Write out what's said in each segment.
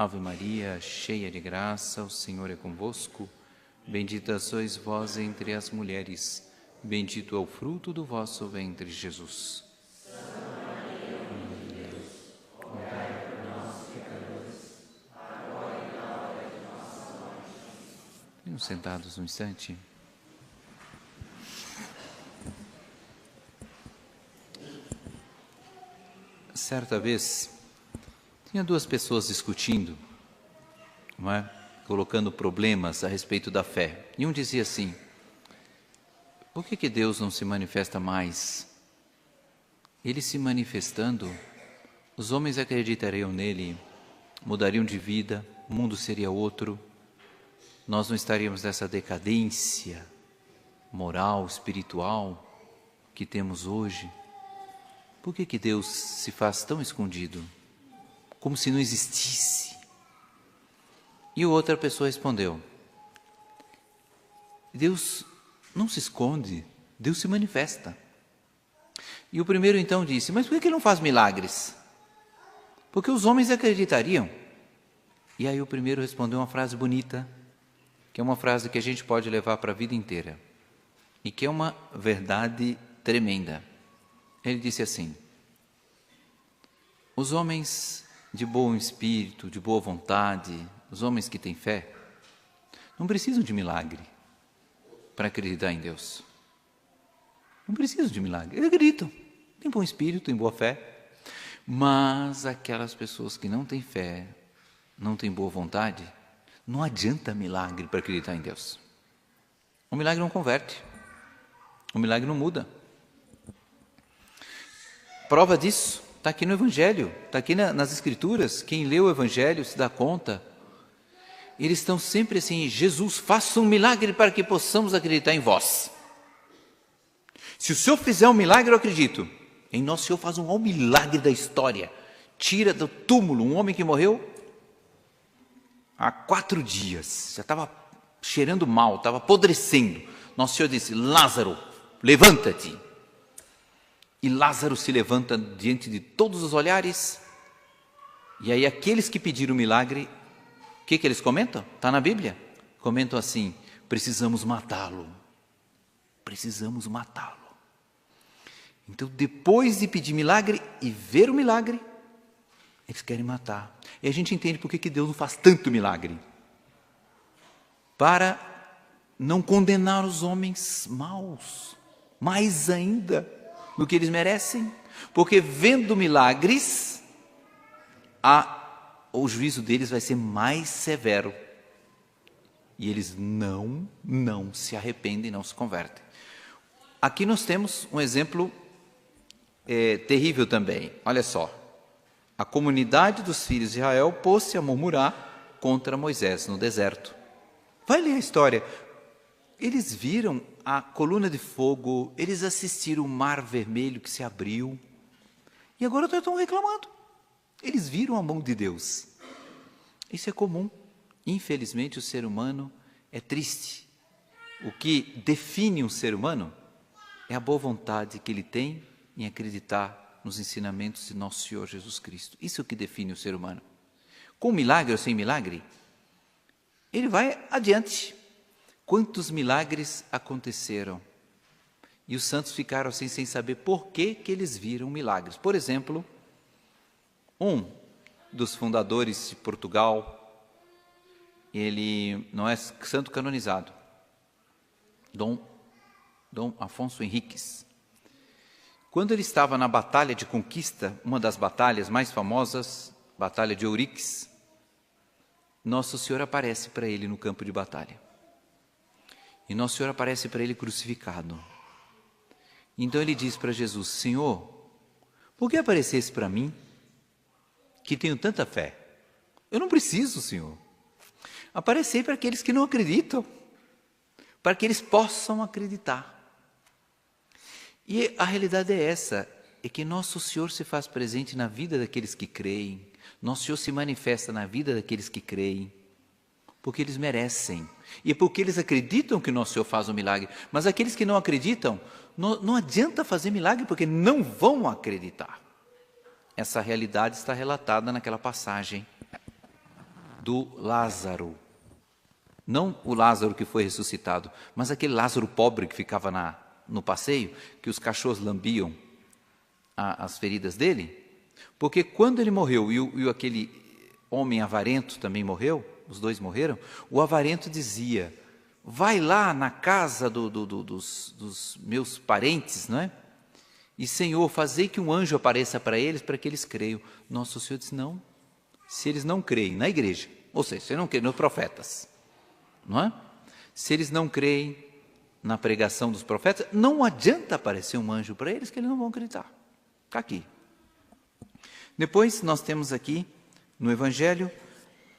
Ave Maria, cheia de graça, o Senhor é convosco. Bendita sois vós entre as mulheres, bendito é o fruto do vosso ventre, Jesus. Fiquem sentados um instante. Certa vez, tinha duas pessoas discutindo, não é? Colocando problemas a respeito da fé. E um dizia assim: por que Deus não se manifesta mais? Ele se manifestando, os homens acreditariam nele, mudariam de vida, o mundo seria outro, nós não estaríamos nessa decadência moral, espiritual que temos hoje. Por que Deus se faz tão escondido? Como se não existisse. E outra pessoa respondeu: Deus não se esconde, Deus se manifesta. E o primeiro então disse: mas por que Ele não faz milagres? Porque os homens acreditariam. E aí o primeiro respondeu uma frase bonita, que é uma frase que a gente pode levar para a vida inteira, e que é uma verdade tremenda. Ele disse assim: os homens de bom espírito, de boa vontade, os homens que têm fé, não precisam de milagre para acreditar em Deus. Não precisam de milagre, eles acreditam, têm bom espírito, têm boa fé. Mas aquelas pessoas que não têm fé, não têm boa vontade, não adianta milagre para acreditar em Deus. O milagre não converte, o milagre não muda. Prova disso está aqui no Evangelho, está aqui nas Escrituras. Quem lê o Evangelho se dá conta. Eles estão sempre assim: Jesus, faça um milagre para que possamos acreditar em vós. Se o Senhor fizer um milagre, eu acredito. Em nosso Senhor faz um maior milagre da história. Tira do túmulo um homem que morreu há 4 dias. Já estava cheirando mal, estava apodrecendo. Nosso Senhor disse: Lázaro, levanta-te. E Lázaro se levanta diante de todos os olhares. E aí aqueles que pediram o milagre, o que eles comentam? Está na Bíblia. Comentam assim: precisamos matá-lo. Precisamos matá-lo. Então, depois de pedir milagre e ver o milagre, eles querem matar. E a gente entende por que Deus não faz tanto milagre. Para não condenar os homens maus, mais ainda do que eles merecem, porque vendo milagres, o juízo deles vai ser mais severo, e eles não se arrependem, não se convertem. Aqui nós temos um exemplo terrível também. Olha só, a comunidade dos filhos de Israel pôs-se a murmurar contra Moisés no deserto. Vai ler a história. Eles viram a coluna de fogo, eles assistiram o mar vermelho que se abriu, e agora estão reclamando. Eles viram a mão de Deus. Isso é comum. Infelizmente, o ser humano é triste. O que define um ser humano é a boa vontade que ele tem em acreditar nos ensinamentos de nosso Senhor Jesus Cristo. Isso é o que define o ser humano. Com milagre ou sem milagre, ele vai adiante. Quantos milagres aconteceram? E os santos ficaram assim sem saber por que eles viram milagres. Por exemplo, um dos fundadores de Portugal, ele não é santo canonizado, Dom Afonso Henriques. Quando ele estava na batalha de conquista, uma das batalhas mais famosas, Batalha de Ourix, Nosso Senhor aparece para ele no campo de batalha. E Nosso Senhor aparece para ele crucificado. Então ele diz para Jesus: Senhor, por que aparecesse para mim, que tenho tanta fé? Eu não preciso, Senhor. Aparecei para aqueles que não acreditam, para que eles possam acreditar. E a realidade é essa, é que Nosso Senhor se faz presente na vida daqueles que creem. Nosso Senhor se manifesta na vida daqueles que creem, porque eles merecem. E porque eles acreditam que Nosso Senhor faz um milagre. Mas aqueles que não acreditam, não adianta fazer milagre, porque não vão acreditar. Essa realidade está relatada naquela passagem. do Lázaro. Não o Lázaro que foi ressuscitado, mas aquele Lázaro pobre que ficava no passeio, que os cachorros lambiam as feridas dele. Porque quando ele morreu e aquele homem avarento também morreu, os dois morreram, o avarento dizia: vai lá na casa dos meus parentes, não é? E, Senhor, fazei que um anjo apareça para que eles creiam. Nosso Senhor disse: não, se eles não creem na igreja, ou seja, se eles não creem nos profetas, não é? Se eles não creem na pregação dos profetas, não adianta aparecer um anjo para eles, que eles não vão acreditar. Está aqui. Depois nós temos aqui, no Evangelho,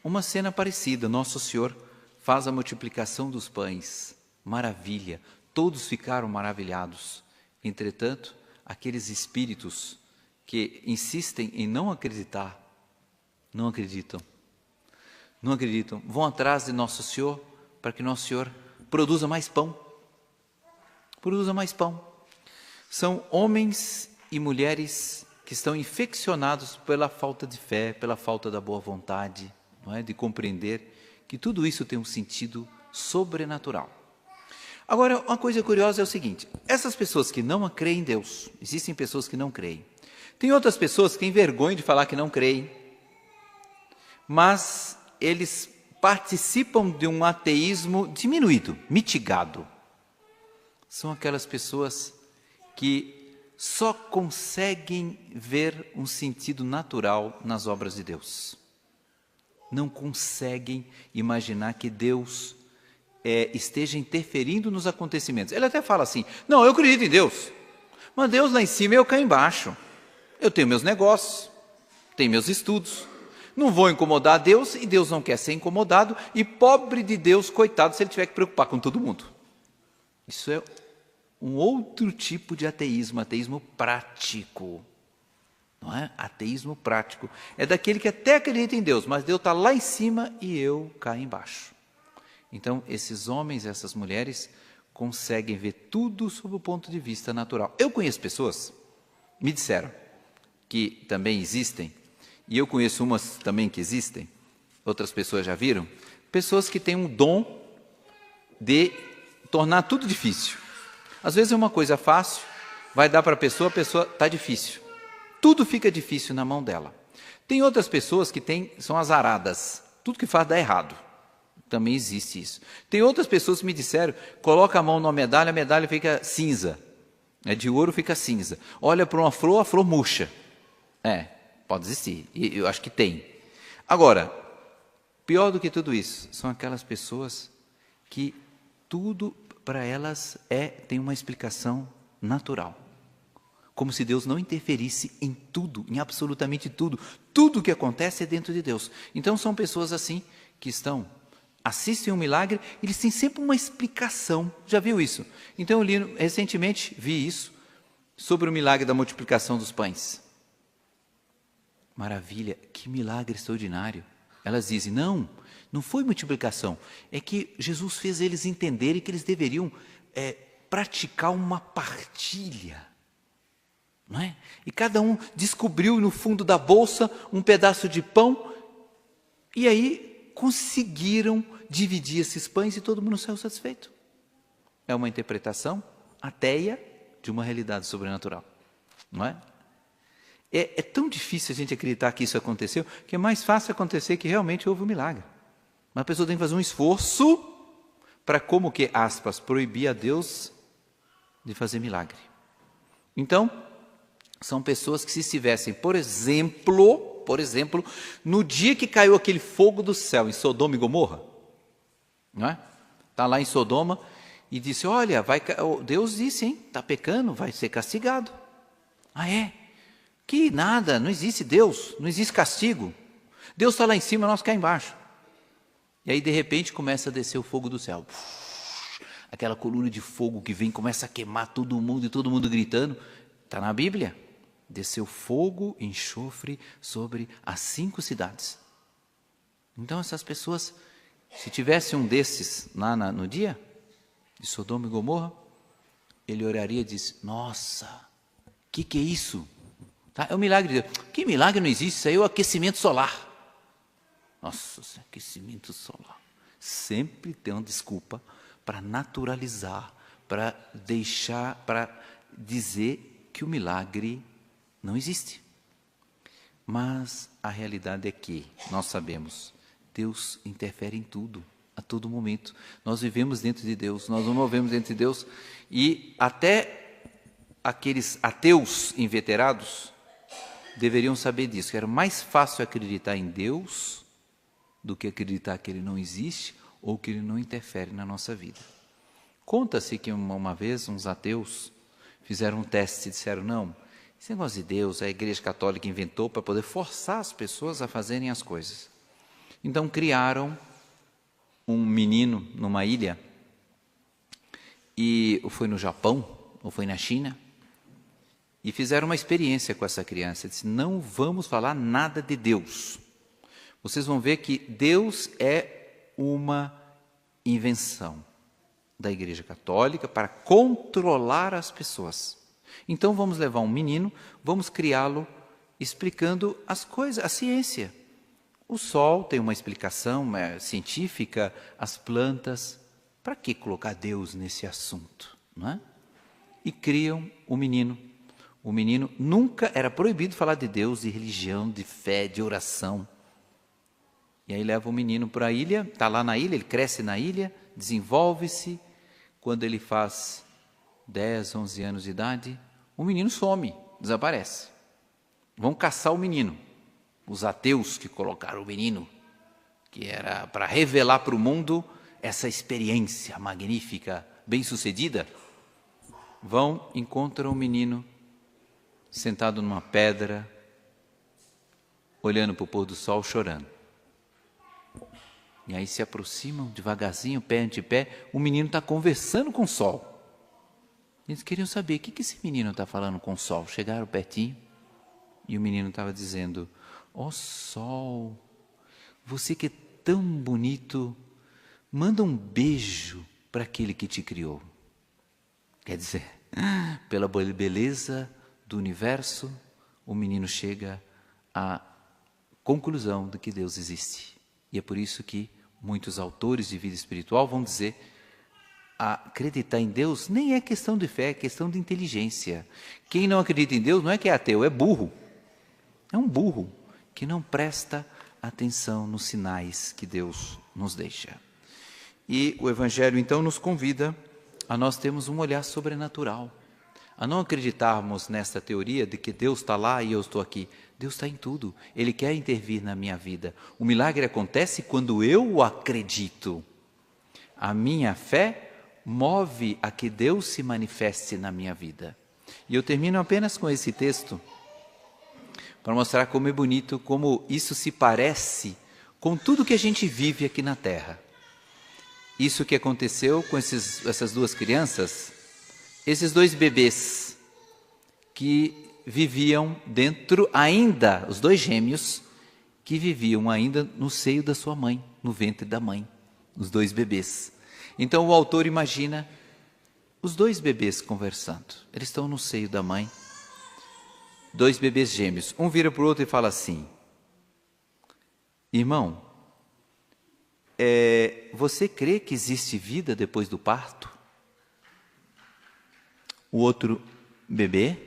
uma cena parecida. Nosso Senhor faz a multiplicação dos pães. Maravilha. Todos ficaram maravilhados. Entretanto, aqueles espíritos que insistem em não acreditar, não acreditam. Não acreditam. Vão atrás de Nosso Senhor para que Nosso Senhor produza mais pão. Produza mais pão. São homens e mulheres que estão infeccionados pela falta de fé, pela falta da boa vontade, não é? De compreender que tudo isso tem um sentido sobrenatural. Agora, uma coisa curiosa é o seguinte: essas pessoas que não creem em Deus, existem pessoas que não creem. Tem outras pessoas que têm vergonha de falar que não creem, mas eles participam de um ateísmo diminuído, mitigado. São aquelas pessoas que só conseguem ver um sentido natural nas obras de Deus. Não conseguem imaginar que Deus esteja interferindo nos acontecimentos. Ele até fala assim: não, eu acredito em Deus, mas Deus lá em cima e eu cá embaixo. Eu tenho meus negócios, tenho meus estudos, não vou incomodar Deus e Deus não quer ser incomodado, e pobre de Deus, coitado, se ele tiver que preocupar com todo mundo. Isso é um outro tipo de ateísmo, ateísmo prático. Não é? Ateísmo prático. É daquele que até acredita em Deus, mas Deus está lá em cima e eu cá embaixo. Então, esses homens, essas mulheres, conseguem ver tudo sob o ponto de vista natural. Eu conheço pessoas, me disseram, que também existem, e eu conheço umas também que existem, outras pessoas já viram, pessoas que têm um dom de tornar tudo difícil. Às vezes é uma coisa fácil, vai dar para a pessoa está difícil. Tudo fica difícil na mão dela. Tem outras pessoas que são azaradas, tudo que faz dá errado. Também existe isso. Tem outras pessoas que me disseram: coloca a mão numa medalha, a medalha fica cinza. De ouro fica cinza. Olha para uma flor, a flor murcha. Pode existir, e eu acho que tem. Agora, pior do que tudo isso, são aquelas pessoas que tudo para elas tem uma explicação natural. Como se Deus não interferisse em tudo, em absolutamente tudo. Tudo que acontece é dentro de Deus. Então são pessoas assim que assistem um milagre, eles têm sempre uma explicação. Já viu isso? Então eu recentemente vi isso sobre o milagre da multiplicação dos pães. Maravilha, que milagre extraordinário. Elas dizem: não foi multiplicação, é que Jesus fez eles entenderem que eles deveriam praticar uma partilha. Não é? E cada um descobriu no fundo da bolsa um pedaço de pão, e aí conseguiram dividir esses pães e todo mundo saiu satisfeito. É uma interpretação ateia de uma realidade sobrenatural, não é? É tão difícil a gente acreditar que isso aconteceu, que é mais fácil acontecer que realmente houve um milagre. Mas a pessoa tem que fazer um esforço para, como que, aspas, proibir a Deus de fazer milagre. Então, são pessoas que, se estivessem, por exemplo, no dia que caiu aquele fogo do céu em Sodoma e Gomorra, não é? Está lá em Sodoma e disse: olha, Deus disse, hein, está pecando, vai ser castigado. Ah, é? Que nada, não existe Deus, não existe castigo. Deus está lá em cima, nós cá embaixo. E aí, de repente, começa a descer o fogo do céu. Aquela coluna de fogo que vem, começa a queimar todo mundo, e todo mundo gritando. Está na Bíblia. Desceu fogo e enxofre sobre as 5 cidades. Então, essas pessoas, se tivesse um desses lá no dia de Sodoma e Gomorra, ele oraria e disse: nossa, que é isso? Tá? É um milagre de Deus. Que milagre não existe? Isso aí é o aquecimento solar. Nossa, aquecimento solar. Sempre tem uma desculpa para naturalizar, para deixar, para dizer que o milagre não existe. Mas a realidade é que nós sabemos, Deus interfere em tudo, a todo momento. Nós vivemos dentro de Deus, nós nos movemos dentro de Deus, e até aqueles ateus inveterados deveriam saber disso, que era mais fácil acreditar em Deus do que acreditar que Ele não existe ou que Ele não interfere na nossa vida. Conta-se que uma vez uns ateus fizeram um teste e disseram, não, esse negócio de Deus a Igreja Católica inventou para poder forçar as pessoas a fazerem as coisas. Então criaram um menino numa ilha, e ou foi no Japão, ou foi na China, e fizeram uma experiência com essa criança. Disse, não vamos falar nada de Deus. Vocês vão ver que Deus é uma invenção da Igreja Católica para controlar as pessoas. Então vamos levar um menino, vamos criá-lo explicando as coisas, a ciência. O sol tem uma explicação científica, as plantas. Para que colocar Deus nesse assunto? Não é? E criam o menino. O menino nunca era proibido falar de Deus, de religião, de fé, de oração. E aí leva o menino para a ilha, está lá na ilha, ele cresce na ilha, desenvolve-se. Quando ele faz 10, 11 anos de idade, o menino some, desaparece. Vão caçar o menino. Os ateus que colocaram o menino, que era para revelar para o mundo essa experiência magnífica, bem-sucedida, vão, encontram o menino sentado numa pedra, olhando para o pôr do sol, chorando. E aí se aproximam devagarzinho, pé ante pé, o menino está conversando com o sol. Eles queriam saber, o que esse menino está falando com o sol? Chegaram pertinho, e o menino estava dizendo, ó sol, você que é tão bonito, manda um beijo para aquele que te criou. Quer dizer, pela beleza do universo, o menino chega à conclusão de que Deus existe. E é por isso que muitos autores de vida espiritual vão dizer, acreditar em Deus nem é questão de fé, é questão de inteligência. Quem não acredita em Deus não é que é ateu, é burro. É um burro que não presta atenção nos sinais que Deus nos deixa. E o Evangelho, então, nos convida a nós termos um olhar sobrenatural, a não acreditarmos nessa teoria de que Deus está lá e eu estou aqui. Deus está em tudo, Ele quer intervir na minha vida. O milagre acontece quando eu acredito. A minha fé move a que Deus se manifeste na minha vida. E eu termino apenas com esse texto, para mostrar como é bonito, como isso se parece com tudo que a gente vive aqui na Terra. Isso que aconteceu com essas duas crianças, esses dois bebês que viviam dentro ainda, os dois gêmeos, que viviam ainda no seio da sua mãe, no ventre da mãe, os dois bebês. Então o autor imagina os dois bebês conversando, eles estão no seio da mãe, dois bebês gêmeos, um vira para o outro e fala assim, irmão, você crê que existe vida depois do parto? O outro bebê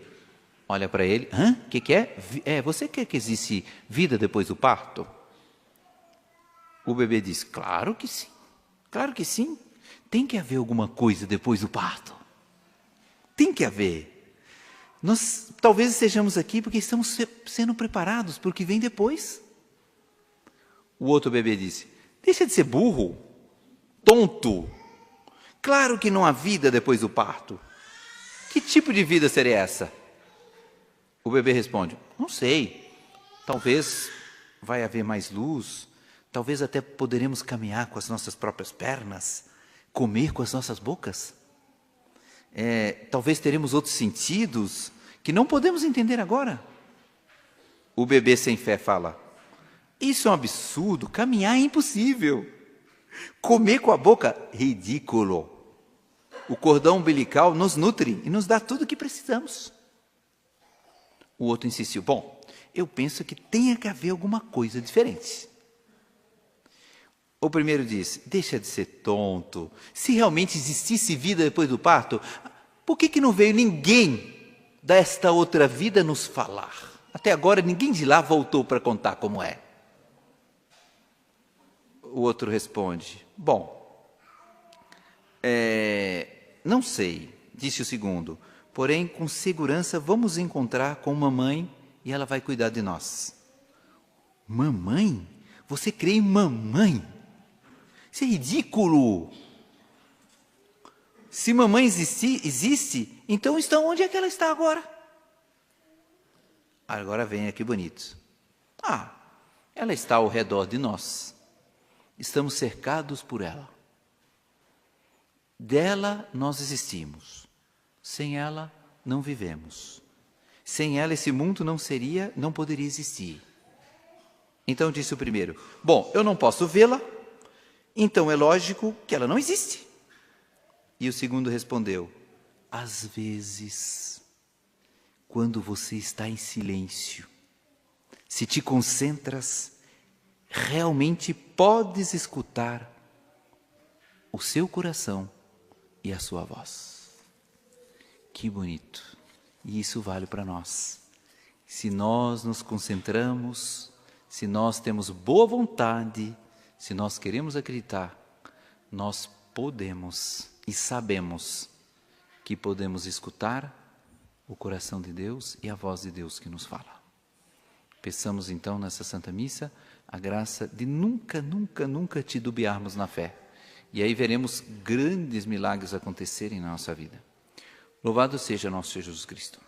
olha para ele, o que é? Você crê que existe vida depois do parto? O bebê diz, claro que sim, tem que haver alguma coisa depois do parto, tem que haver. Nós talvez estejamos aqui porque estamos sendo preparados para o que vem depois. O outro bebê disse, deixa de ser burro, tonto, claro que não há vida depois do parto. Que tipo de vida seria essa? O bebê responde, não sei, talvez vai haver mais luz, talvez até poderemos caminhar com as nossas próprias pernas, comer com as nossas bocas. Talvez teremos outros sentidos que não podemos entender agora. O bebê sem fé fala, isso é um absurdo, caminhar é impossível, comer com a boca, ridículo. O cordão umbilical nos nutre e nos dá tudo o que precisamos. O outro insistiu, bom, eu penso que tenha que haver alguma coisa diferente. O primeiro diz, deixa de ser tonto. Se realmente existisse vida depois do parto, por que não veio ninguém desta outra vida nos falar? Até agora ninguém de lá voltou para contar como é. O outro responde, bom, não sei, disse o segundo, porém com segurança vamos encontrar com mamãe e ela vai cuidar de nós. Mamãe? Você crê em mamãe? Isso é ridículo. Se mamãe existe, então onde é que ela está agora? Agora vem aqui bonito. Ela está ao redor de nós. Estamos cercados por ela. Dela nós existimos. Sem ela não vivemos. Sem ela esse mundo não poderia existir. Então disse o primeiro, bom, eu não posso vê-la, então é lógico que ela não existe. E o segundo respondeu, às vezes, quando você está em silêncio, se te concentras, realmente podes escutar o seu coração e a sua voz. Que bonito. E isso vale para nós. Se nós nos concentramos, se nós temos boa vontade, se nós queremos acreditar, nós podemos e sabemos que podemos escutar o coração de Deus e a voz de Deus que nos fala. Peçamos então nessa Santa Missa a graça de nunca, nunca, nunca titubearmos na fé. E aí veremos grandes milagres acontecerem na nossa vida. Louvado seja nosso Senhor Jesus Cristo.